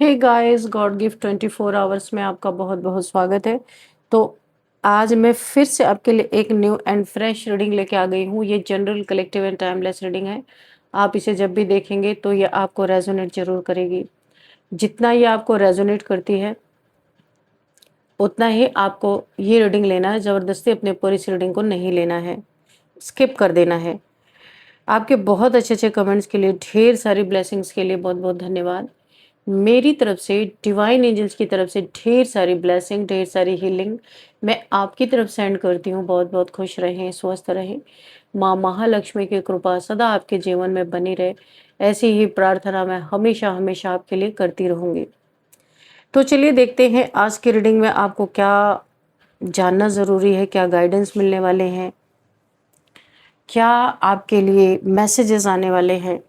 हे guys, god gift 24 hours में आपका बहुत बहुत स्वागत है। तो आज मैं फिर से आपके लिए एक न्यू एंड फ्रेश रीडिंग लेके आ गई हूँ। ये general collective and timeless reading है। आप इसे जब भी देखेंगे तो ये आपको रेजोनेट जरूर करेगी। जितना ये आपको रेजोनेट करती है उतना ही आपको ये रीडिंग लेना है। ज़बरदस्ती अपने पूरी इस रीडिंग को नहीं लेना है, स्किप कर देना है। आपके बहुत अच्छे अच्छे कमेंट्स के लिए, ढेर सारी ब्लेसिंग्स के लिए बहुत बहुत धन्यवाद। मेरी तरफ से, डिवाइन एंजल्स की तरफ से ढेर सारी ब्लेसिंग, ढेर सारी हीलिंग मैं आपकी तरफ सेंड करती हूँ। बहुत बहुत खुश रहें, स्वस्थ रहें। माँ महालक्ष्मी की कृपा सदा आपके जीवन में बनी रहे, ऐसी ही प्रार्थना मैं हमेशा हमेशा आपके लिए करती रहूँगी। तो चलिए देखते हैं आज की रीडिंग में आपको क्या जानना ज़रूरी है, क्या गाइडेंस मिलने वाले हैं, क्या आपके लिए मैसेजेस आने वाले हैं।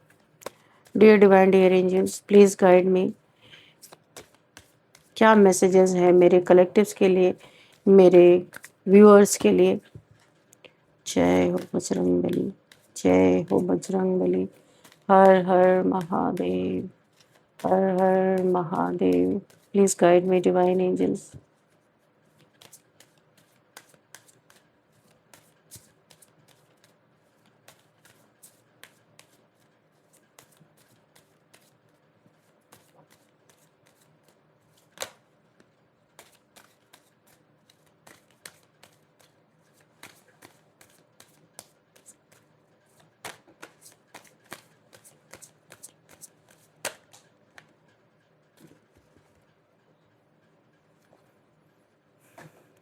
Dear divine, dear angels, please guide me. क्या मैसेजेस हैं मेरे कलेक्टिव्स के लिए, मेरे व्यूअर्स के लिए। जय हो बजरंगबली, जय हो बजरंगबली। हर हर महादेव, हर हर Mahadev. Please guide me divine angels.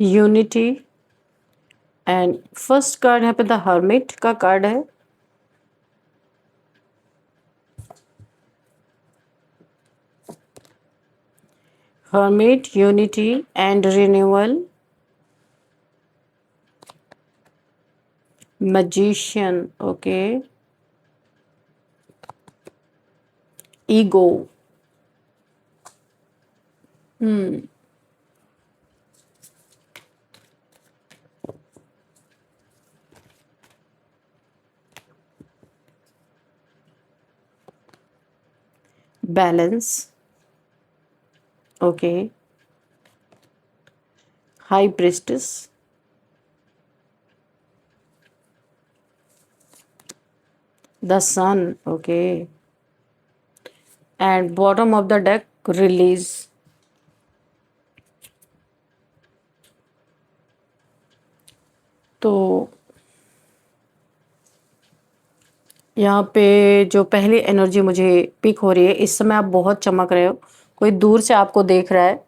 Unity and first card यहाँ पे द हर्मिट का कार्ड है। Hermit, unity and renewal. Magician, okay. Ego, balance, okay. High priestess, the sun, okay. And bottom of the deck, release. तो यहाँ पे जो पहली energy मुझे पिक हो रही है, इस समय आप बहुत चमक रहे हो। कोई दूर से आपको देख रहा है,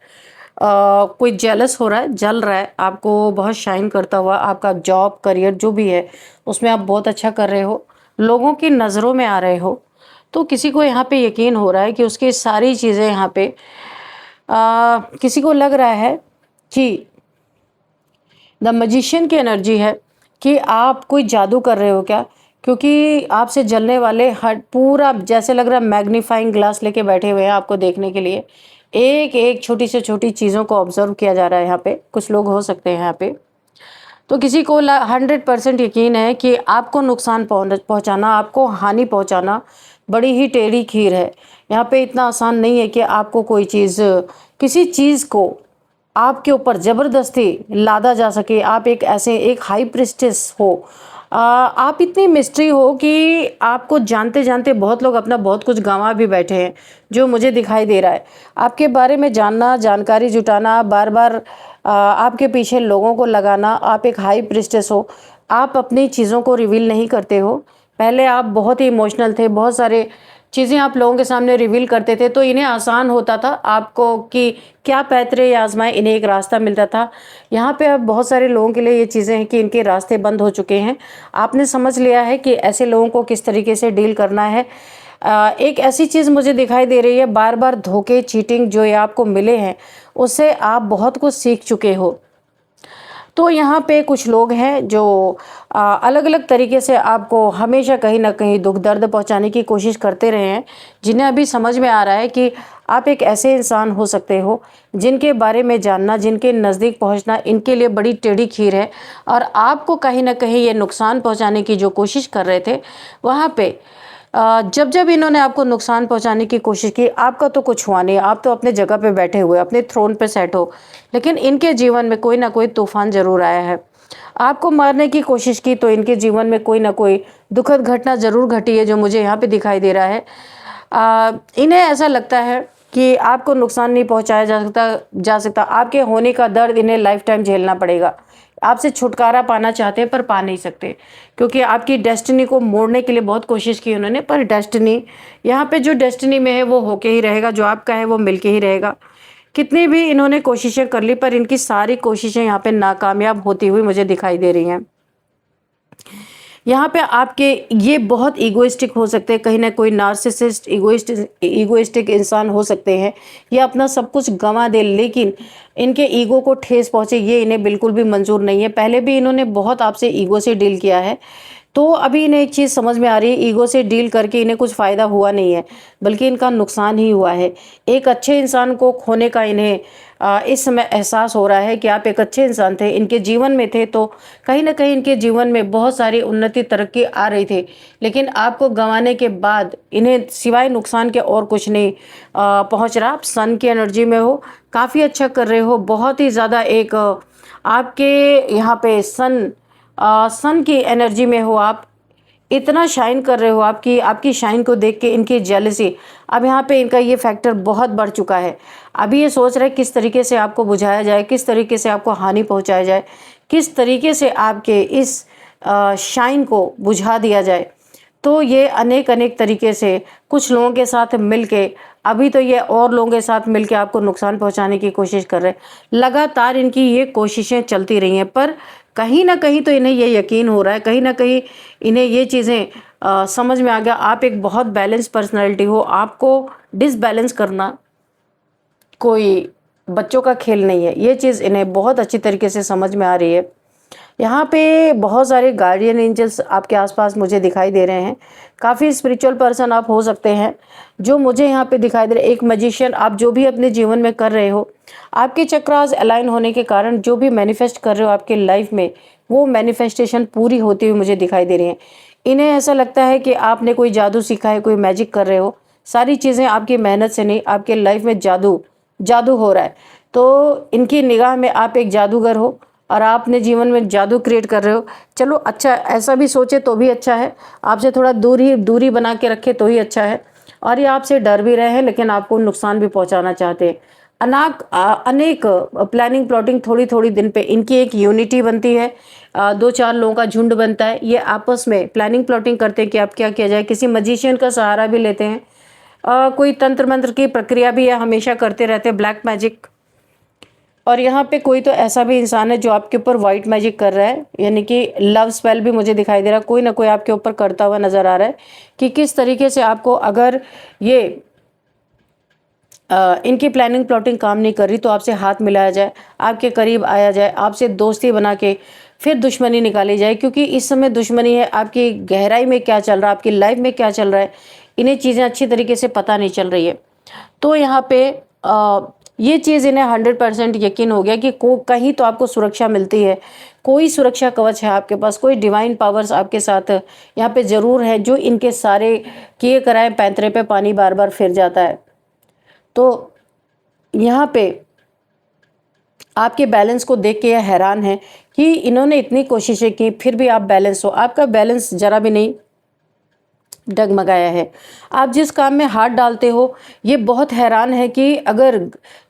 कोई जेलस हो रहा है, जल रहा है आपको बहुत शाइन करता हुआ। आपका जॉब, करियर जो भी है उसमें आप बहुत अच्छा कर रहे हो, लोगों की नज़रों में आ रहे हो। तो किसी को यहाँ पे यकीन हो रहा है कि उसकी सारी चीज़ें यहाँ पे किसी को लग रहा है कि द मैजिशियन की एनर्जी है कि आप कोई जादू कर रहे हो क्या, क्योंकि आपसे जलने वाले हर पूरा जैसे लग रहा है मैग्नीफाइंग ग्लास लेके बैठे हुए हैं आपको देखने के लिए। एक एक छोटी से छोटी चीज़ों को ऑब्जर्व किया जा रहा है यहाँ पे। कुछ लोग हो सकते हैं यहाँ पे। तो किसी को 100% यकीन है कि आपको नुकसान पहुंचाना, आपको हानि पहुंचाना बड़ी ही टेढ़ी खीर है। यहाँ पे इतना आसान नहीं है कि आपको कोई चीज़, किसी चीज़ को आपके ऊपर ज़बरदस्ती लादा जा सके। आप एक ऐसे एक हाई प्रिस्टेस हो, आप इतनी मिस्ट्री हो कि आपको जानते जानते बहुत लोग अपना बहुत कुछ गंवा भी बैठे हैं, जो मुझे दिखाई दे रहा है। आपके बारे में जानना, जानकारी जुटाना, बार बार आपके पीछे लोगों को लगाना। आप एक हाई प्रिस्टेस हो, आप अपनी चीज़ों को रिवील नहीं करते हो। पहले आप बहुत ही इमोशनल थे, बहुत सारे चीज़ें आप लोगों के सामने रिवील करते थे, तो इन्हें आसान होता था आपको कि क्या पैतरे या आजमाएं, इन्हें एक रास्ता मिलता था। यहाँ पे अब बहुत सारे लोगों के लिए ये चीज़ें हैं कि इनके रास्ते बंद हो चुके हैं। आपने समझ लिया है कि ऐसे लोगों को किस तरीके से डील करना है। एक ऐसी चीज़ मुझे दिखाई दे रही है, बार बार धोखे, चीटिंग जो ये आपको मिले हैं उससे आप बहुत कुछ सीख चुके हो। तो यहाँ पे कुछ लोग हैं जो अलग अलग तरीके से आपको हमेशा कहीं ना कहीं दुख दर्द पहुँचाने की कोशिश करते रहे हैं, जिन्हें अभी समझ में आ रहा है कि आप एक ऐसे इंसान हो सकते हो जिनके बारे में जानना, जिनके नज़दीक पहुँचना इनके लिए बड़ी टेढ़ी खीर है। और आपको कहीं ना कहीं ये नुकसान पहुँचाने की जो कोशिश कर रहे थे, वहाँ पे जब जब इन्होंने आपको नुकसान पहुंचाने की कोशिश की, आपका तो कुछ हुआ नहीं, आप तो अपने जगह पे बैठे हुए, अपने थ्रोन पे सेट हो, लेकिन इनके जीवन में कोई ना कोई तूफान जरूर आया है। आपको मारने की कोशिश की तो इनके जीवन में कोई ना कोई दुखद घटना जरूर घटी है, जो मुझे यहाँ पे दिखाई दे रहा है। इन्हें ऐसा लगता है कि आपको नुकसान नहीं पहुंचाया जा सकता। आपके होने का दर्द इन्हें लाइफ टाइम झेलना पड़ेगा। आपसे छुटकारा पाना चाहते हैं पर पा नहीं सकते, क्योंकि आपकी डेस्टिनी को मोड़ने के लिए बहुत कोशिश की उन्होंने, पर डेस्टिनी यहाँ पे जो डेस्टिनी में है वो होके ही रहेगा, जो आपका है वो मिलके ही रहेगा। कितनी भी इन्होंने कोशिशें कर ली, पर इनकी सारी कोशिशें यहाँ पे नाकामयाब होती हुई मुझे दिखाई दे रही हैं। यहाँ पे आपके ये बहुत ईगोइस्टिक हो सकते हैं, कहीं ना कोई नार्सिसिस्ट ईगोइस्टिक इंसान हो सकते हैं। ये अपना सब कुछ गंवा दे, लेकिन इनके ईगो को ठेस पहुंचे ये इन्हें बिल्कुल भी मंजूर नहीं है। पहले भी इन्होंने बहुत आपसे ईगो से डील किया है, तो अभी इन्हें एक चीज़ समझ में आ रही है, ईगो से डील करके इन्हें कुछ फ़ायदा हुआ नहीं है, बल्कि इनका नुकसान ही हुआ है। एक अच्छे इंसान को खोने का इन्हें इस समय एहसास हो रहा है कि आप एक अच्छे इंसान थे, इनके जीवन में थे, तो कहीं ना कहीं इनके जीवन में बहुत सारी उन्नति तरक्की आ रही थी, लेकिन आपको गंवाने के बाद इन्हें सिवाय नुकसान के और कुछ नहीं पहुंच रहा। आप सन की एनर्जी में हो, काफ़ी अच्छा कर रहे हो, बहुत ही ज़्यादा एक आपके यहाँ पे सन की एनर्जी में हो आप, इतना शाइन कर रहे हो। आपकी आपकी शाइन को देख के इनकी जेलसी, अब यहाँ पे इनका ये फैक्टर बहुत बढ़ चुका है। अभी ये सोच रहे किस तरीके से आपको बुझाया जाए, किस तरीके से आपको हानि पहुँचाया जाए, किस तरीके से आपके इस शाइन को बुझा दिया जाए। तो ये अनेक अनेक तरीके से कुछ लोगों के साथ मिलके, अभी तो ये और लोगों के साथ मिलके आपको नुकसान पहुंचाने की कोशिश कर रहे हैं। लगातार इनकी ये कोशिशें चलती रही हैं, पर कहीं ना कहीं तो इन्हें ये यकीन हो रहा है, कहीं ना कहीं इन्हें ये चीज़ें समझ में आ गया, आप एक बहुत बैलेंस पर्सनैलिटी हो। आपको डिसबैलेंस करना कोई बच्चों का खेल नहीं है, ये चीज़ इन्हें बहुत अच्छी तरीके से समझ में आ रही है। यहाँ पे बहुत सारे गार्डियन एंजल्स आपके आसपास मुझे दिखाई दे रहे हैं। काफ़ी स्पिरिचुअल पर्सन आप हो सकते हैं, जो मुझे यहाँ पे दिखाई दे रहे हैं। एक मैजिशियन, आप जो भी अपने जीवन में कर रहे हो, आपके चक्रास अलाइन होने के कारण जो भी मैनिफेस्ट कर रहे हो आपके लाइफ में, वो मैनिफेस्टेशन पूरी होती हुई मुझे दिखाई दे रही हैं। इन्हें ऐसा लगता है कि आपने कोई जादू सीखा है, कोई मैजिक कर रहे हो। सारी चीज़ें आपकी मेहनत से नहीं, आपके लाइफ में जादू जादू हो रहा है। तो इनकी निगाह में आप एक जादूगर हो और आप अपने जीवन में जादू क्रिएट कर रहे हो। चलो अच्छा, ऐसा भी सोचे तो भी अच्छा है, आपसे थोड़ा दूरी बना के रखे तो ही अच्छा है। और ये आपसे डर भी रहे हैं, लेकिन आपको नुकसान भी पहुंचाना चाहते हैं। अनेक प्लानिंग प्लॉटिंग थोड़ी थोड़ी दिन पे इनकी एक यूनिटी बनती है, 2-4 लोगों का झुंड बनता है। ये आपस में प्लानिंग प्लॉटिंग करते हैं कि अब क्या किया जाए। किसी मजिशियन का सहारा भी लेते हैं, कोई तंत्र मंत्र की प्रक्रिया भी यह हमेशा करते रहते हैं, ब्लैक मैजिक। और यहाँ पे कोई तो ऐसा भी इंसान है जो आपके ऊपर वाइट मैजिक कर रहा है, यानी कि लव स्पेल भी मुझे दिखाई दे रहा है। कोई ना कोई आपके ऊपर करता हुआ नजर आ रहा है कि किस तरीके से आपको, अगर ये इनकी प्लानिंग प्लॉटिंग काम नहीं कर रही, तो आपसे हाथ मिलाया जाए, आपके करीब आया जाए, आपसे दोस्ती बना के फिर दुश्मनी निकाली जाए। क्योंकि इस समय दुश्मनी है, आपकी गहराई में क्या चल रहा है, आपकी लाइफ में क्या चल रहा है, इन्हें चीज़ें अच्छी तरीके से पता नहीं चल रही है। तो यहाँ पे ये चीज़ इन्हें 100% यकीन हो गया कि कहीं तो आपको सुरक्षा मिलती है, कोई सुरक्षा कवच है आपके पास, कोई डिवाइन पावर्स आपके साथ यहाँ पे ज़रूर है, जो इनके सारे किए कराए पैंतरे पे पानी बार बार फिर जाता है। तो यहाँ पे आपके बैलेंस को देख के यह हैरान है कि इन्होंने इतनी कोशिशें की, फिर भी आप बैलेंस हो। आपका बैलेंस जरा भी नहीं डगमगाया है। आप जिस काम में हाथ डालते हो, ये बहुत हैरान है कि अगर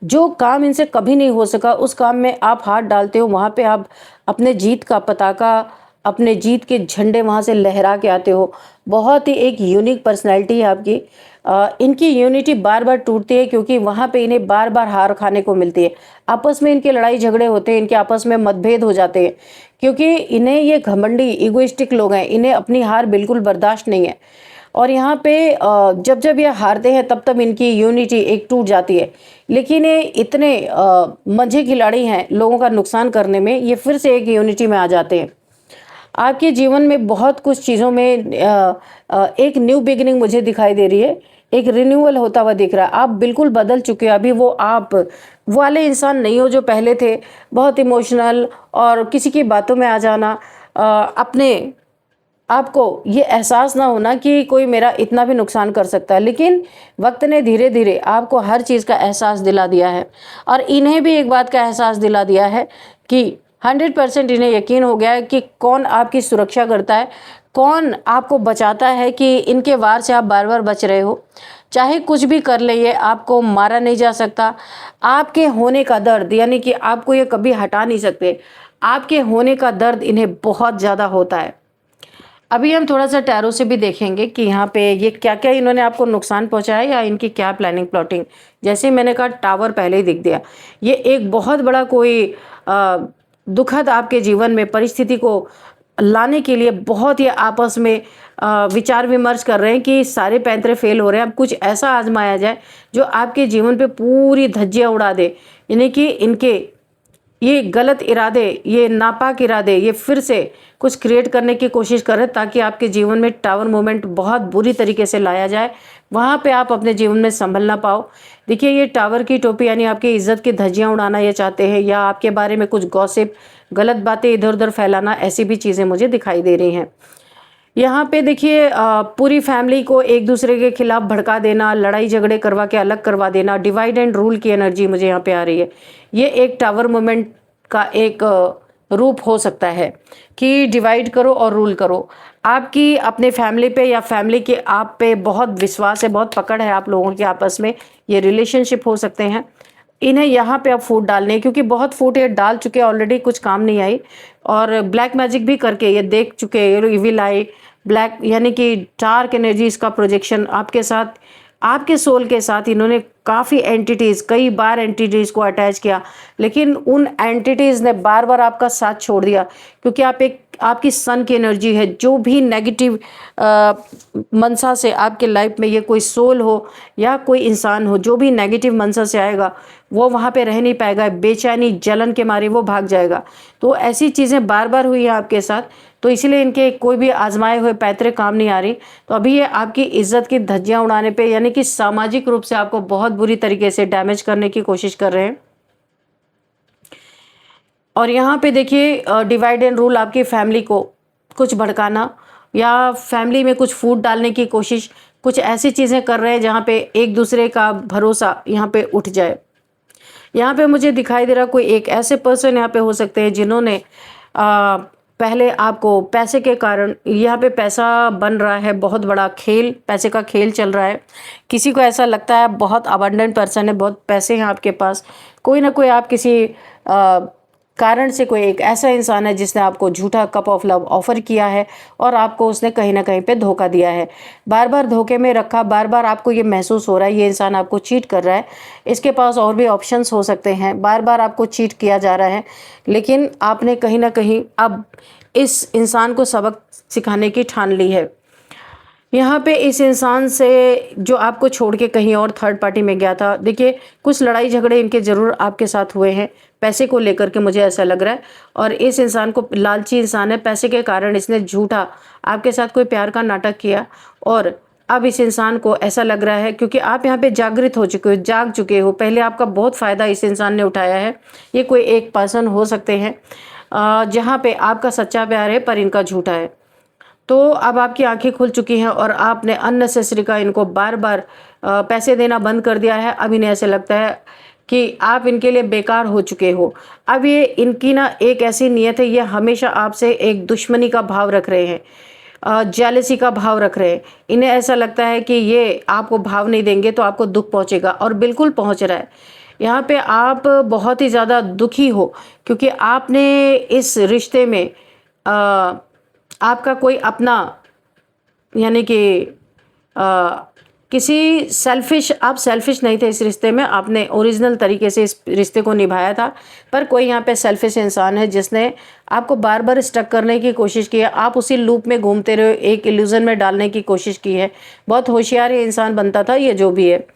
जो काम इनसे कभी नहीं हो सका, उस काम में आप हाथ डालते हो, वहाँ पे आप अपने जीत का पताका, अपने जीत के झंडे वहाँ से लहरा के आते हो। बहुत ही एक यूनिक पर्सनैलिटी है आपकी। इनकी यूनिटी बार बार टूटती है, क्योंकि वहाँ पे इन्हें बार बार हार खाने को मिलती है। आपस में इनके लड़ाई झगड़े होते हैं, इनके आपस में मतभेद हो जाते हैं, क्योंकि इन्हें ये घमंडी इगोइस्टिक लोग हैं, इन्हें अपनी हार बिल्कुल बर्दाश्त नहीं है। और यहाँ पे जब जब ये हारते हैं, तब तब इनकी यूनिटी एक टूट जाती है। लेकिन ये इतने मंझे खिलाड़ी हैं लोगों का नुकसान करने में, ये फिर से एक यूनिटी में आ जाते हैं। आपके जीवन में बहुत कुछ चीज़ों में एक न्यू बिगिनिंग मुझे दिखाई दे रही है, एक रिन्यूअल होता हुआ दिख रहा है। आप बिल्कुल बदल चुके हो। अभी वो आप वाले इंसान नहीं हो जो पहले थे, बहुत इमोशनल और किसी की बातों में आ जाना, अपने आपको ये एहसास ना होना कि कोई मेरा इतना भी नुकसान कर सकता है, लेकिन वक्त ने धीरे धीरे आपको हर चीज़ का एहसास दिला दिया है और इन्हें भी एक बात का एहसास दिला दिया है कि 100% इन्हें यकीन हो गया है कि कौन आपकी सुरक्षा करता है, कौन आपको बचाता है, कि इनके वार से आप बार बार बच रहे हो। चाहे कुछ भी कर ले, ये आपको मारा नहीं जा सकता। आपके होने का दर्द, यानी कि आपको ये कभी हटा नहीं सकते। आपके होने का दर्द इन्हें बहुत ज़्यादा होता है। अभी हम थोड़ा सा टैरो से भी देखेंगे कि यहाँ पे ये क्या क्या इन्होंने आपको नुकसान पहुंचाया या इनकी क्या प्लानिंग प्लॉटिंग। जैसे मैंने कहा, टावर पहले ही दिख दिया। ये एक बहुत बड़ा कोई दुखद आपके जीवन में परिस्थिति को लाने के लिए बहुत ही आपस में विचार विमर्श कर रहे हैं कि सारे पैंतरे फेल हो रहे हैं, अब कुछ ऐसा आजमाया जाए जो आपके जीवन पे पूरी धज्जियां उड़ा दे। यानी कि इनके ये गलत इरादे, ये नापाक इरादे, ये फिर से कुछ क्रिएट करने की कोशिश कर रहे हैं ताकि आपके जीवन में टावर मोमेंट बहुत बुरी तरीके से लाया जाए, वहाँ पे आप अपने जीवन में संभल ना पाओ। देखिए, ये टावर की टोपी यानी आपकी इज्जत की धज्जियाँ उड़ाना ये चाहते हैं, या आपके बारे में कुछ गॉसिप, गलत बातें इधर उधर फैलाना, ऐसी भी चीज़ें मुझे दिखाई दे रही हैं। यहाँ पे देखिए, पूरी फैमिली को एक दूसरे के खिलाफ भड़का देना, लड़ाई झगड़े करवा के अलग करवा देना, डिवाइड एंड रूल की एनर्जी मुझे यहाँ पे आ रही है। ये एक टावर मोमेंट का एक रूप हो सकता है कि डिवाइड करो और रूल करो। आपकी अपने फैमिली पे या फैमिली के आप पे बहुत विश्वास है, बहुत पकड़ है आप लोगों के आपस में, ये रिलेशनशिप हो सकते हैं। इन्हें यहाँ पे अब फूट डालने हैं, क्योंकि बहुत फूट ये डाल चुके हैं ऑलरेडी, कुछ काम नहीं आई। और ब्लैक मैजिक भी करके ये देख चुके हैं, इविल आई, ब्लैक यानी कि डार्क एनर्जीज का प्रोजेक्शन आपके साथ, आपके सोल के साथ इन्होंने काफ़ी एंटिटीज़, कई बार एंटिटीज़ को अटैच किया, लेकिन उन एंटिटीज़ ने बार बार आपका साथ छोड़ दिया, क्योंकि आप एक, आपकी सन की एनर्जी है। जो भी नेगेटिव मनसा से आपके लाइफ में ये कोई सोल हो या कोई इंसान हो, जो भी नेगेटिव मनसा से आएगा वो वहाँ पे रह नहीं पाएगा, बेचैनी जलन के मारे वो भाग जाएगा। तो ऐसी चीज़ें बार बार हुई हैं आपके साथ, तो इसीलिए इनके कोई भी आजमाए हुए पैतरे काम नहीं आ रही। तो अभी ये आपकी इज्जत की धज्जियां उड़ाने पे, यानी कि सामाजिक रूप से आपको बहुत बुरी तरीके से डैमेज करने की कोशिश कर रहे हैं। और यहाँ पे देखिए, डिवाइड एंड रूल, आपकी फैमिली को कुछ भड़काना या फैमिली में कुछ फूट डालने की कोशिश, कुछ ऐसी चीज़ें कर रहे हैं जहाँ पे एक दूसरे का भरोसा यहाँ पे उठ जाए। यहाँ पे मुझे दिखाई दे रहा कोई एक ऐसे पर्सन यहाँ पे हो सकते हैं जिन्होंने पहले आपको पैसे के कारण, यहाँ पे पैसा बन रहा है, बहुत बड़ा खेल, पैसे का खेल चल रहा है। किसी को ऐसा लगता है बहुत अबंडेंट पर्सन है, बहुत पैसे हैं आपके पास, कोई ना कोई आप किसी कारण से कोई एक ऐसा इंसान है जिसने आपको झूठा कप ऑफ लव ऑफर किया है और आपको उसने कहीं ना कहीं पे धोखा दिया है, बार बार धोखे में रखा, बार बार आपको ये महसूस हो रहा है ये इंसान आपको चीट कर रहा है। इसके पास और भी ऑप्शंस हो सकते हैं, बार बार आपको चीट किया जा रहा है, लेकिन आपने कहीं ना कहीं अब इस इंसान को सबक सिखाने की ठान ली है। यहाँ पे इस इंसान से जो आपको छोड़ के कहीं और थर्ड पार्टी में गया था, देखिए कुछ लड़ाई झगड़े इनके ज़रूर आपके साथ हुए हैं पैसे को लेकर के, मुझे ऐसा लग रहा है। और इस इंसान को, लालची इंसान है, पैसे के कारण इसने झूठा आपके साथ कोई प्यार का नाटक किया। और अब इस इंसान को ऐसा लग रहा है, क्योंकि आप यहाँ पे जागृत हो चुके हो, जाग चुके हो, पहले आपका बहुत फ़ायदा इस इंसान ने उठाया है। ये कोई एक पर्सन हो सकते हैं जहाँ पे आपका सच्चा प्यार है पर इनका झूठा है। तो अब आपकी आंखें खुल चुकी हैं और आपने अननेसेसरी का इनको बार बार पैसे देना बंद कर दिया है। अब इन्हें ऐसे लगता है कि आप इनके लिए बेकार हो चुके हो। अब ये इनकी ना एक ऐसी नीयत है, ये हमेशा आपसे एक दुश्मनी का भाव रख रहे हैं, जेलसी का भाव रख रहे हैं। इन्हें ऐसा लगता है कि ये आपको भाव नहीं देंगे तो आपको दुख पहुंचेगा, और बिल्कुल पहुंच रहा है। यहाँ पे आप बहुत ही ज़्यादा दुखी हो, क्योंकि आपने इस रिश्ते में आपका कोई अपना, यानी कि किसी सेल्फिश, आप सेल्फिश नहीं थे इस रिश्ते में, आपने ओरिजिनल तरीके से इस रिश्ते को निभाया था। पर कोई यहाँ पे सेल्फिश इंसान है जिसने आपको बार बार स्टक करने की कोशिश की है, आप उसी लूप में घूमते रहे, एक इल्यूजन में डालने की कोशिश की है। बहुत होशियार ये इंसान बनता था, ये जो भी है,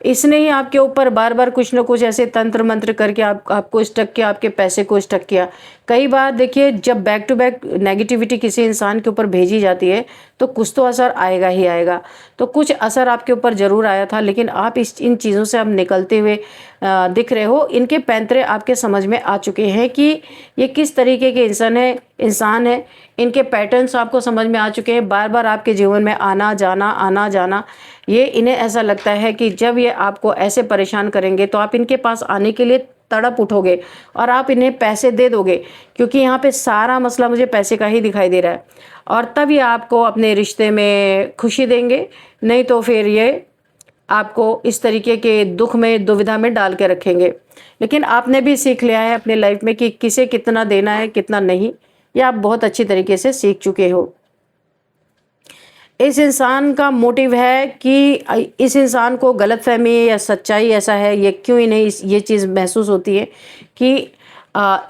इसने ही आपके ऊपर बार बार कुछ न कुछ ऐसे तंत्र मंत्र करके आपको स्टक किया, आपके पैसे को स्टक किया। कई बार देखिए, जब बैक टू बैक नेगेटिविटी किसी इंसान के ऊपर भेजी जाती है तो कुछ तो असर आएगा ही आएगा। तो कुछ असर आपके ऊपर ज़रूर आया था, लेकिन आप इन चीज़ों से अब निकलते हुए दिख रहे हो। इनके पैंतरे आपके समझ में आ चुके हैं कि ये किस तरीके के इंसान है। इनके पैटर्न्स आपको समझ में आ चुके हैं, बार बार आपके जीवन में आना जाना। ये इन्हें ऐसा लगता है कि जब ये आपको ऐसे परेशान करेंगे तो आप इनके पास आने के लिए तड़प उठोगे और आप इन्हें पैसे दे दोगे, क्योंकि यहाँ पे सारा मसला मुझे पैसे का ही दिखाई दे रहा है। और तब ये आपको अपने रिश्ते में खुशी देंगे, नहीं तो फिर ये आपको इस तरीके के दुख में, दुविधा में डाल के रखेंगे। लेकिन आपने भी सीख लिया है अपने लाइफ में कि किसे कितना देना है, कितना नहीं, ये आप बहुत अच्छी तरीके से सीख चुके हो। इस इंसान का मोटिव है कि इस इंसान को गलतफहमी या सच्चाई ऐसा है, ये क्यों इन्हें ये चीज़ महसूस होती है कि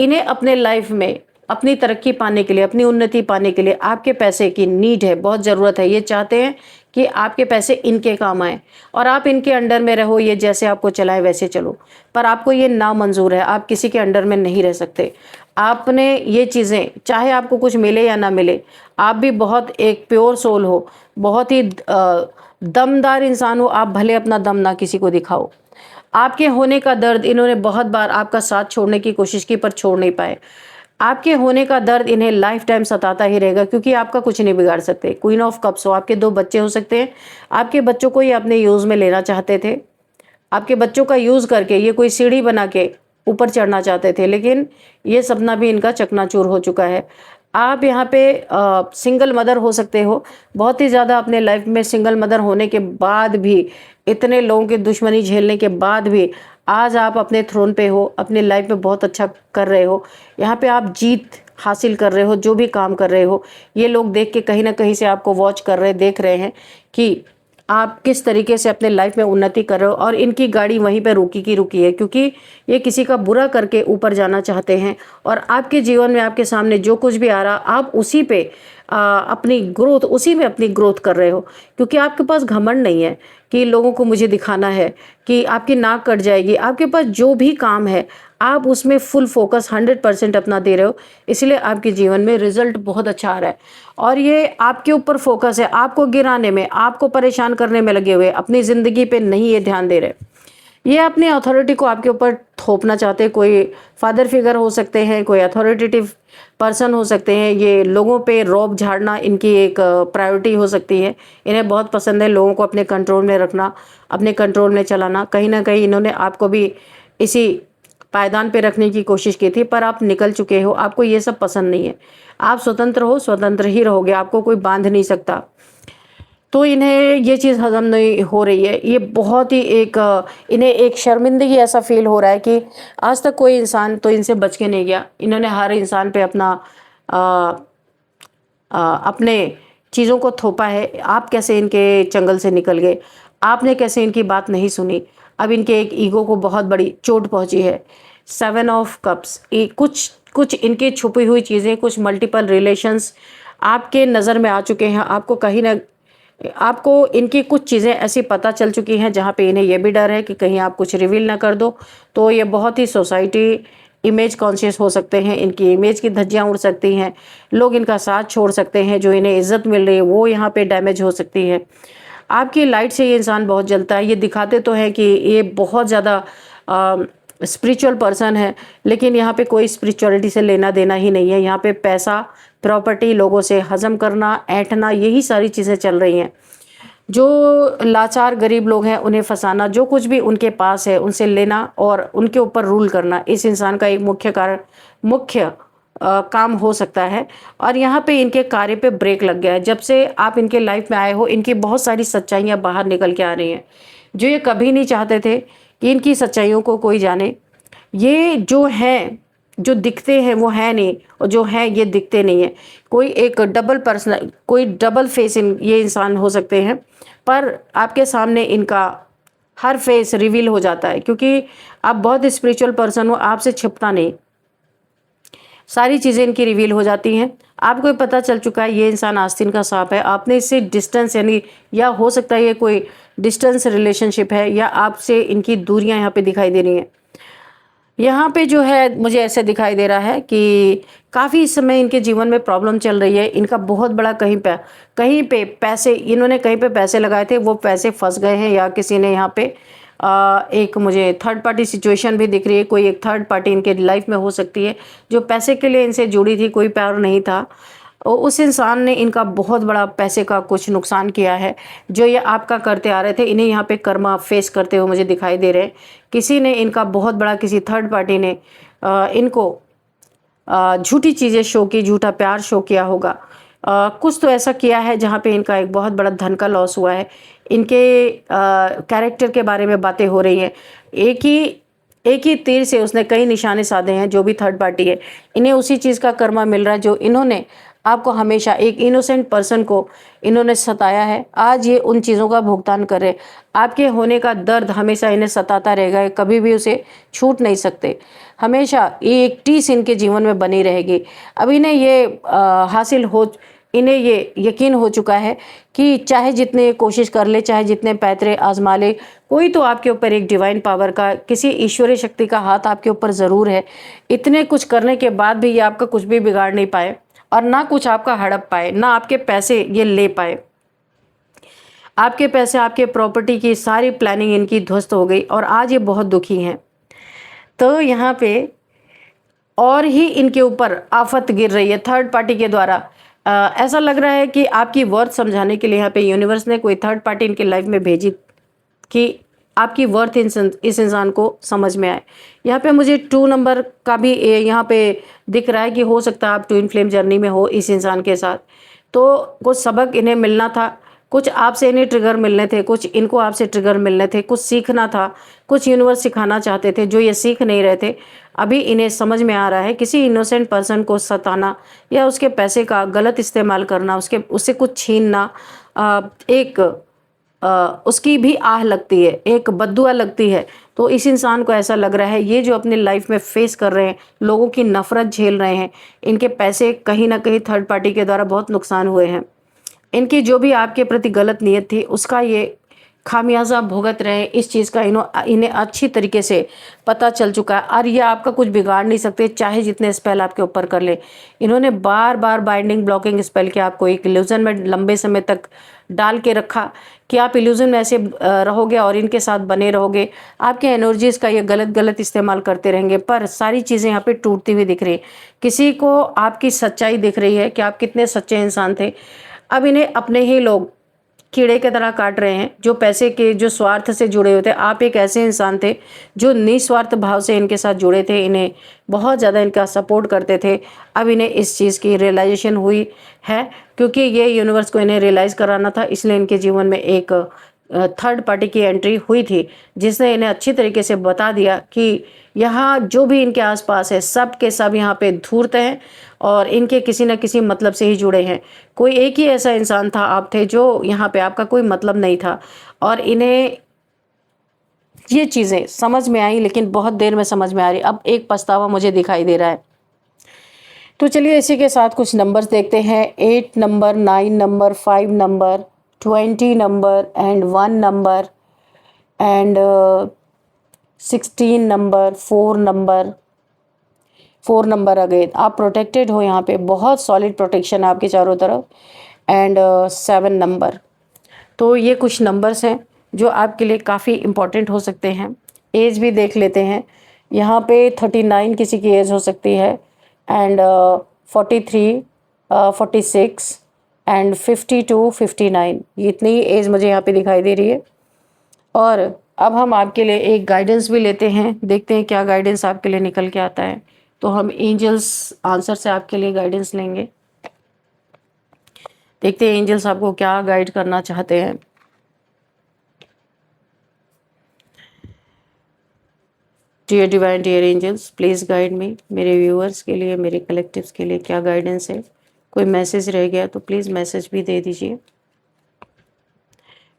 इन्हें अपने लाइफ में अपनी तरक्की पाने के लिए, अपनी उन्नति पाने के लिए आपके पैसे की नीड है, बहुत ज़रूरत है। ये चाहते हैं कि आपके पैसे इनके काम आए और आप इनके अंडर में रहो, ये जैसे आपको चलाए वैसे चलो। पर आपको ये नामंजूर है, आप किसी के अंडर में नहीं रह सकते। आपने ये चीज़ें, चाहे आपको कुछ मिले या ना मिले, आप भी बहुत एक प्योर सोल हो, बहुत ही दमदार इंसान हो। आप भले अपना दम ना किसी को दिखाओ। आपके होने का दर्द इन्होंने बहुत बार आपका साथ छोड़ने की कोशिश की, पर छोड़ नहीं पाए। आपके होने का दर्द इन्हें लाइफ टाइम सताता ही रहेगा, क्योंकि आपका कुछ नहीं बिगाड़ सकते। क्वीन ऑफ कप्स हो, आपके 2 बच्चे हो सकते हैं। आपके बच्चों को ये अपने यूज़ में लेना चाहते थे। आपके बच्चों का यूज़ करके ये कोई सीढ़ी बना के ऊपर चढ़ना चाहते थे, लेकिन ये सपना भी इनका चकनाचूर हो चुका है। आप यहाँ पे सिंगल मदर हो सकते हो। बहुत ही ज़्यादा अपने लाइफ में सिंगल मदर होने के बाद भी, इतने लोगों की दुश्मनी झेलने के बाद भी आज आप अपने थ्रोन पे हो, अपने लाइफ में बहुत अच्छा कर रहे हो। यहाँ पे आप जीत हासिल कर रहे हो, जो भी काम कर रहे हो। ये लोग देख के कहीं ना कहीं से आपको वॉच कर रहे, देख रहे हैं कि आप किस तरीके से अपने लाइफ में उन्नति कर रहे हो। और इनकी गाड़ी वहीं पे रुकी की रुकी है, क्योंकि ये किसी का बुरा करके ऊपर जाना चाहते हैं। और आपके जीवन में आपके सामने जो कुछ भी आ रहा, आप उसी पे अपनी ग्रोथ, उसी में अपनी ग्रोथ कर रहे हो, क्योंकि आपके पास घमंड नहीं है कि लोगों को मुझे दिखाना है, कि आपकी नाक कट जाएगी। आपके पास जो भी काम है आप उसमें फुल फोकस 100% अपना दे रहे हो, इसलिए आपके जीवन में रिजल्ट बहुत अच्छा आ रहा है। और ये आपके ऊपर फोकस है, आपको गिराने में, आपको परेशान करने में लगे हुए, अपनी ज़िंदगी पे नहीं ये ध्यान दे रहे। ये अपनी अथॉरिटी को आपके ऊपर थोपना चाहते हैं। कोई फादर फिगर हो सकते हैं, कोई अथॉरिटेटिव पर्सन हो सकते हैं। ये लोगों पे रौब झाड़ना इनकी एक प्रायोरिटी हो सकती है। इन्हें बहुत पसंद है लोगों को अपने कंट्रोल में रखना, अपने कंट्रोल में चलाना। कहीं ना कहीं इन्होंने आपको भी इसी पायदान पे रखने की कोशिश की थी, पर आप निकल चुके हो। आपको ये सब पसंद नहीं है। आप स्वतंत्र हो, स्वतंत्र ही रहोगे, आपको कोई बांध नहीं सकता। तो इन्हें ये चीज़ हज़म नहीं हो रही है। ये बहुत ही इन्हें एक शर्मिंदगी ऐसा फील हो रहा है कि आज तक कोई इंसान तो इनसे बच के नहीं गया। इन्होंने हर इंसान पे अपने चीज़ों को थोपा है। आप कैसे इनके चंगल से निकल गए, आपने कैसे इनकी बात नहीं सुनी। अब इनके एक ईगो को बहुत बड़ी चोट पहुंची है। 7 ऑफ कप्स, कुछ इनकी छुपी हुई चीज़ें, कुछ मल्टीपल रिलेशंस आपके नज़र में आ चुके हैं। आपको इनकी कुछ चीज़ें ऐसी पता चल चुकी हैं जहाँ पे इन्हें यह भी डर है कि कहीं आप कुछ रिवील ना कर दो, तो ये बहुत ही सोसाइटी इमेज कॉन्शियस हो सकते हैं। इनकी इमेज की धज्जियाँ उड़ सकती हैं, लोग इनका साथ छोड़ सकते हैं। जो इन्हें इज्जत मिल रही है वो यहाँ पे डैमेज हो सकती है। आपकी लाइट से ये इंसान बहुत जलता है। ये दिखाते तो हैं कि ये बहुत ज़्यादा स्पिरिचुअल पर्सन है, लेकिन यहाँ पे कोई स्पिरिचुअलिटी से लेना देना ही नहीं है। यहाँ पे पैसा, प्रॉपर्टी, लोगों से हजम करना, ऐंठना, यही सारी चीज़ें चल रही हैं। जो लाचार गरीब लोग हैं उन्हें फंसाना, जो कुछ भी उनके पास है उनसे लेना और उनके ऊपर रूल करना, इस इंसान का एक मुख्य काम हो सकता है। और यहाँ पे इनके कार्य पे ब्रेक लग गया है। जब से आप इनके लाइफ में आए हो, इनकी बहुत सारी सच्चाइयाँ बाहर निकल के आ रही हैं, जो ये कभी नहीं चाहते थे कि इनकी सच्चाइयों को कोई जाने। ये जो हैं, जो दिखते हैं वो है नहीं, और जो है ये दिखते नहीं है। कोई एक कोई डबल फेस ये इंसान हो सकते हैं, पर आपके सामने इनका हर फेस रिवील हो जाता है, क्योंकि आप बहुत स्पिरिचुअल पर्सन हो, आपसे छिपता नहीं, सारी चीज़ें इनकी रिवील हो जाती हैं। आपको ये पता चल चुका है ये इंसान आस्तीन का सांप है। आपने इससे डिस्टेंस, यानी या हो सकता है ये कोई डिस्टेंस रिलेशनशिप है, या आपसे इनकी दूरियां यहाँ पे दिखाई दे रही हैं। यहाँ पे जो है मुझे ऐसे दिखाई दे रहा है कि काफ़ी इस समय इनके जीवन में प्रॉब्लम चल रही है। इनका बहुत बड़ा कहीं पे पैसे, इन्होंने कहीं पे पैसे लगाए थे, वो पैसे फँस गए हैं, या किसी ने यहाँ पे एक मुझे थर्ड पार्टी सिचुएशन भी दिख रही है। कोई एक थर्ड पार्टी इनके लाइफ में हो सकती है जो पैसे के लिए इनसे जुड़ी थी, कोई प्यार नहीं था। और उस इंसान ने इनका बहुत बड़ा पैसे का कुछ नुकसान किया है, जो ये आपका करते आ रहे थे। इन्हें यहाँ पे कर्मा फेस करते हुए मुझे दिखाई दे रहे हैं। किसी ने इनका बहुत बड़ा, किसी थर्ड पार्टी ने इनको झूठी चीज़ें शो की, झूठा प्यार शो किया होगा। कुछ तो ऐसा किया है जहाँ पे इनका एक बहुत बड़ा धन का लॉस हुआ है। इनके कैरेक्टर के बारे में बातें हो रही हैं। एक ही तीर से उसने कई निशाने साधे हैं। जो भी थर्ड पार्टी है, इन्हें उसी चीज़ का कर्मा मिल रहा है जो इन्होंने आपको हमेशा, एक इनोसेंट पर्सन को इन्होंने सताया है। आज ये उन चीज़ों का भुगतान कर रहे हैं। आपके होने का दर्द हमेशा इन्हें सताता रहेगा, कभी भी उसे छूट नहीं सकते। हमेशा ये एक टीस इनके जीवन में बनी रहेगी। अब इन्हें ये इन्हें ये यकीन हो चुका है कि चाहे जितने कोशिश कर ले, चाहे जितने पैतरे आजमा ले, कोई तो आपके ऊपर एक डिवाइन पावर का, किसी ईश्वरीय शक्ति का हाथ आपके ऊपर ज़रूर है। इतने कुछ करने के बाद भी ये आपका कुछ भी बिगाड़ नहीं पाए, और ना कुछ आपका हड़प पाए, ना आपके पैसे ये ले पाए। आपके पैसे, आपके प्रॉपर्टी की सारी प्लानिंग इनकी ध्वस्त हो गई, और आज ये बहुत दुखी हैं। तो यहाँ पे और ही इनके ऊपर आफत गिर रही है थर्ड पार्टी के द्वारा। ऐसा लग रहा है कि आपकी वर्थ समझाने के लिए यहाँ पे यूनिवर्स ने कोई थर्ड पार्टी इनके लाइफ में भेजी कि आपकी वर्थ इस इंसान को समझ में आए। यहाँ पे मुझे 2 नंबर का भी यहाँ पे दिख रहा है कि हो सकता है आप ट्विन फ्लेम जर्नी में हो इस इंसान के साथ। तो कुछ सबक इन्हें मिलना था, कुछ आपसे इन्हें ट्रिगर मिलने थे, कुछ इनको आपसे ट्रिगर मिलने थे, कुछ सीखना था, कुछ यूनिवर्स सिखाना चाहते थे जो ये सीख नहीं रहे थे। अभी इन्हें समझ में आ रहा है किसी इनोसेंट पर्सन को सताना या उसके पैसे का गलत इस्तेमाल करना, उससे कुछ छीनना, उसकी भी आह लगती है, एक बद्दुआ लगती है। तो इस इंसान को ऐसा लग रहा है, ये जो अपने लाइफ में फेस कर रहे हैं, लोगों की नफरत झेल रहे हैं, इनके पैसे कहीं ना कहीं थर्ड पार्टी के द्वारा बहुत नुकसान हुए हैं। इनकी जो भी आपके प्रति गलत नीयत थी, उसका ये खामियाजा भुगत रहे हैं। इस चीज़ का इन्हें अच्छी तरीके से पता चल चुका है, और ये आपका कुछ बिगाड़ नहीं सकते, चाहे जितने स्पेल आपके ऊपर कर ले। इन्होंने बार बार बाइंडिंग ब्लॉकिंग स्पेल के आपको एक इल्यूजन में लंबे समय तक डाल के रखा कि आप इल्यूजन में ऐसे रहोगे और इनके साथ बने रहोगे। आपके एनर्जीज का ये गलत इस्तेमाल करते रहेंगे, पर सारी चीज़ें यहाँ पे टूटती हुई दिख रही है। किसी को आपकी सच्चाई दिख रही है कि आप कितने सच्चे इंसान थे। अब इन्हें अपने ही लोग कीड़े की तरह काट रहे हैं, जो पैसे के, जो स्वार्थ से जुड़े हुए थे। आप एक ऐसे इंसान थे जो निस्वार्थ भाव से इनके साथ जुड़े थे, इन्हें बहुत ज़्यादा इनका सपोर्ट करते थे। अब इन्हें इस चीज़ की रियलाइजेशन हुई है, क्योंकि ये यूनिवर्स को इन्हें रियलाइज़ कराना था, इसलिए इनके जीवन में एक थर्ड पार्टी की एंट्री हुई थी, जिसने इन्हें अच्छी तरीके से बता दिया कि यहाँ जो भी इनके आसपास है, सब के सब यहाँ पे धूर्त हैं और इनके किसी न किसी मतलब से ही जुड़े हैं। कोई एक ही ऐसा इंसान था, आप थे, जो यहाँ पे आपका कोई मतलब नहीं था, और इन्हें ये चीज़ें समझ में आई, लेकिन बहुत देर में समझ में आ रही। अब एक पछतावा मुझे दिखाई दे रहा है। तो चलिए इसी के साथ कुछ नंबर्स देखते हैं। 8 number, 9 number, 5 number, 20 number and 1 number and 16 number, 4 number again. आप प्रोटेक्टेड हो, यहाँ पे बहुत सॉलिड प्रोटेक्शन है आपके चारों तरफ। And 7 number. तो ये कुछ नंबर्स हैं जो आपके लिए काफ़ी इम्पोर्टेंट हो सकते हैं। एज भी देख लेते हैं। यहाँ पे 39 किसी की एज हो सकती है, एंड 43, 46 एंड 52, 59, ये इतनी एज मुझे यहाँ पे दिखाई दे रही है। और अब हम आपके लिए एक गाइडेंस भी लेते हैं, देखते हैं क्या गाइडेंस आपके लिए निकल के आता है। तो हम एंजल्स आंसर से आपके लिए गाइडेंस लेंगे, देखते हैं एंजल्स आपको क्या गाइड करना चाहते हैं। Dear divine, dear angels, please guide me. मेरे व्यूअर्स के लिए, मेरे कलेक्टिव्स के लिए क्या गाइडेंस है। कोई मैसेज रह गया तो प्लीज़ मैसेज भी दे दीजिए।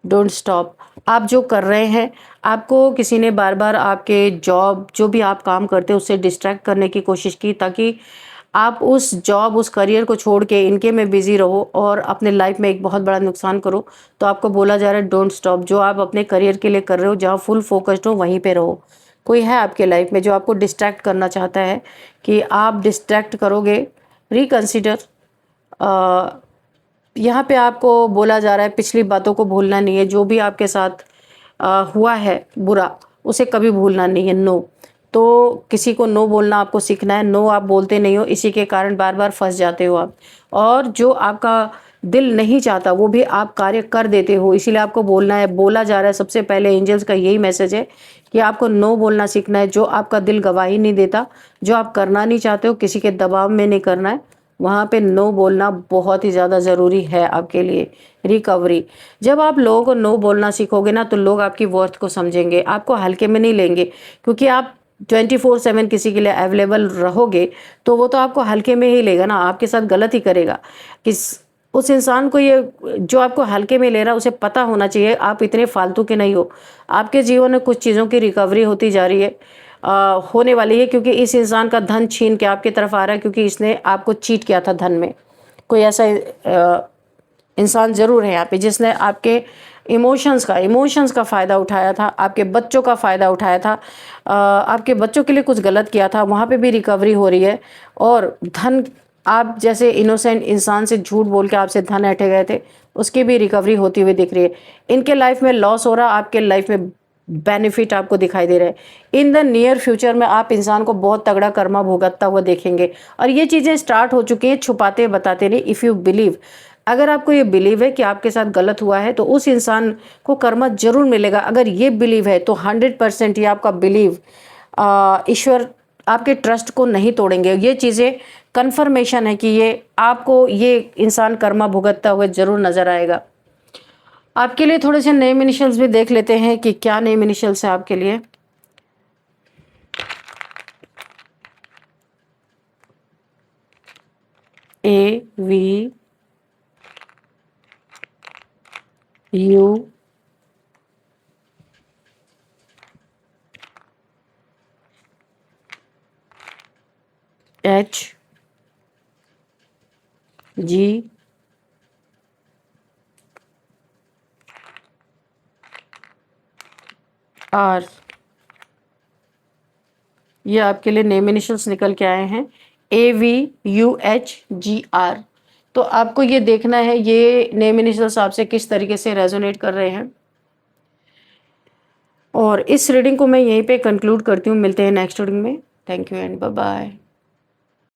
Don't stop. आप जो कर रहे हैं, आपको किसी ने बार बार आपके जॉब, जो भी आप काम करते हैं, उससे डिस्ट्रैक्ट करने की कोशिश की, ताकि आप उस जॉब, उस करियर को छोड़ के इनके में बिजी रहो और अपने लाइफ में एक बहुत बड़ा नुकसान करो। तो आपको बोला जा रहा है डोंट स्टॉप। जो आप अपने करियर के लिए कर रहे हो, जहाँ फुल फोकस्ड हो, वहीं पे रहो। कोई है आपके लाइफ में जो आपको डिस्ट्रैक्ट करना चाहता है कि आप डिस्ट्रैक्ट करोगे रिकंसिडर। यहाँ पे आपको बोला जा रहा है पिछली बातों को भूलना नहीं है, जो भी आपके साथ हुआ है बुरा उसे कभी भूलना नहीं है। नो, तो किसी को नो बोलना आपको सीखना है। नो आप बोलते नहीं हो, इसी के कारण बार बार फंस जाते हो आप, और जो आपका दिल नहीं चाहता वो भी आप कार्य कर देते हो, इसीलिए आपको बोलना है। बोला जा रहा है सबसे पहले एंजल्स का यही मैसेज है कि आपको नो बोलना सीखना है। जो आपका दिल गवाही नहीं देता, जो आप करना नहीं चाहते हो, किसी के दबाव में नहीं करना है, वहाँ पे नो बोलना बहुत ही ज़्यादा ज़रूरी है आपके लिए रिकवरी। जब आप लोगों को नो बोलना सीखोगे ना, तो लोग आपकी वर्थ को समझेंगे, आपको हल्के में नहीं लेंगे, क्योंकि आप 24/7 किसी के लिए अवेलेबल रहोगे तो वो तो आपको हल्के में ही लेगा ना, आपके साथ गलत ही करेगा। किस उस इंसान को ये जो आपको हल्के में ले रहा है उसे पता होना चाहिए आप इतने फालतू के नहीं हो। आपके जीवन में कुछ चीज़ों की रिकवरी होती जा रही है, होने वाली है, क्योंकि इस इंसान का धन छीन के आपकी तरफ आ रहा है, क्योंकि इसने आपको चीट किया था धन में। कोई ऐसा इंसान ज़रूर है यहाँ पे जिसने आपके इमोशंस का फ़ायदा उठाया था, आपके बच्चों का फ़ायदा उठाया था, आपके बच्चों के लिए कुछ गलत किया था, वहाँ पे भी रिकवरी हो रही है। और धन, आप जैसे इनोसेंट इंसान से झूठ बोल के आपसे धन ऐंठे गए थे, उसकी भी रिकवरी होती हुई दिख रही है। इनके लाइफ में लॉस हो रहा, आपके लाइफ में बेनिफिट आपको दिखाई दे रहा है। इन द नियर फ्यूचर में आप इंसान को बहुत तगड़ा कर्मा भुगतता हुआ देखेंगे, और ये चीज़ें स्टार्ट हो चुकी हैं, छुपाते बताते नहीं। इफ़ यू बिलीव, अगर आपको ये बिलीव है कि आपके साथ गलत हुआ है, तो उस इंसान को कर्मा जरूर मिलेगा। अगर ये बिलीव है तो 100% ये आपका बिलीव, ईश्वर आपके ट्रस्ट को नहीं तोड़ेंगे। ये चीज़ें कन्फर्मेशन है कि ये आपको ये इंसान कर्मा भुगतता हुए जरूर नजर आएगा। आपके लिए थोड़े से नेम इनिशियल्स भी देख लेते हैं कि क्या नेम इनिशियल्स है आपके लिए। AV U H G R, ये आपके लिए नेम इनिशियल्स निकल के आए हैं, AVUHGR। तो आपको ये देखना है ये नेम इनिशियल्स आपसे किस तरीके से रेजोनेट कर रहे हैं। और इस रीडिंग को मैं यहीं पे कंक्लूड करती हूँ। मिलते हैं नेक्स्ट रीडिंग में। Thank you and bye bye.